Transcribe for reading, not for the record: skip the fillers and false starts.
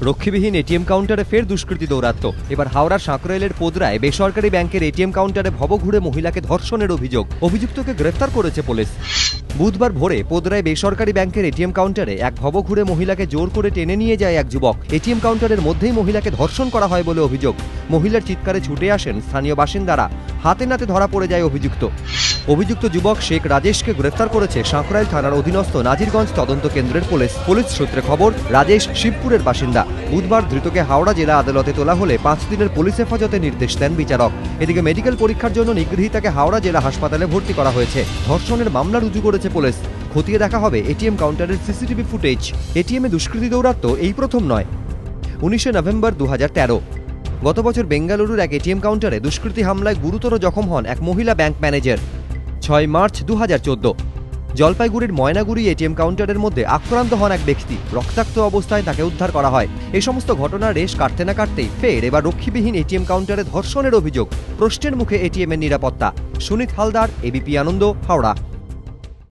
রক্ষীবিহীন ATM কাউন্টারে ফের দুষ্কৃতী দৌরাত্ম্য। এবার হাওড়ার সাঁকরাইলের পোদরায় বেসরকারি ব্যাংকের এটিএম কাউন্টারে ভবঘুরে মহিলাকে ধর্ষণের অভিযুক্তকে গ্রেফতার করেছে পুলিশ। বুধবার ভোরে পোদরায় বেসরকারি ব্যাংকের এটিএম কাউন্টারে এক ভবঘুরে মহিলাকে জোর করে টেনে নিয়ে যায় এক যুবক। এটিএম কাউন্টারের মধ্যেই মহিলাকে ধর্ষণ করা হয় বলে অভিযোগ। মহিলার চিৎকারে ছুটে আসেন স্থানীয় বাসিন্দারা। হাতে নাতে ধরা পড়ে যায় অভিযুক্ত যুবক শেখ রাজেশকে গ্রেফতার করেছে সাঁকরাইল থানার অধীনস্থ নাজিরগঞ্জ তদন্ত কেন্দ্রের পুলিশ সূত্রে খবর, রাজেশ শিবপুরের বাসিন্দা। বুধবার ধৃতকে হাওড়া জেলা আদালতে তোলা হলে 5 দিনের পুলিশ হেফাজতে নির্দেশ দেন বিচারক। এদিকে মেডিকেল পরীক্ষার জন্য নিগৃহীতাকে হাওড়া জেলা হাসপাতালে ভর্তি করা হয়েছে। ধর্ষণের মামলা রুজু করেছে পুলিশ। খতিয়ে দেখা হবে এটিএম কাউন্টারের সিসিটিভি ফুটেজ। এটিএমে দুষ্কৃতী দৌরাত্ম্য এই প্রথম নয়। 19 নভেম্বর 2013 গত বছর বেঙ্গালুরুর এক এটিএম কাউন্টারে দুষ্কৃতী হামলায় গুরুতর জখম হন এক মহিলা ব্যাংক ম্যানেজার। 6 মার্চ 2014 জলপাইগুড়ির ময়নাগুড়ি এটিএম কাউন্টারের মধ্যে আক্রান্ত হন এক ব্যক্তি। রক্তাক্ত অবস্থায় তাকে উদ্ধার করা হয়। এই সমস্ত ঘটনার রেশ কাটতে না কাটতেই ফের এবার রক্ষীবিহীন এটিএম কাউন্টারে ধর্ষণের অভিযোগ। প্রশ্নের মুখে এটিএম এর নিরাপত্তা। সুনীত হালদার, এবিপি আনন্দ, হাওড়া।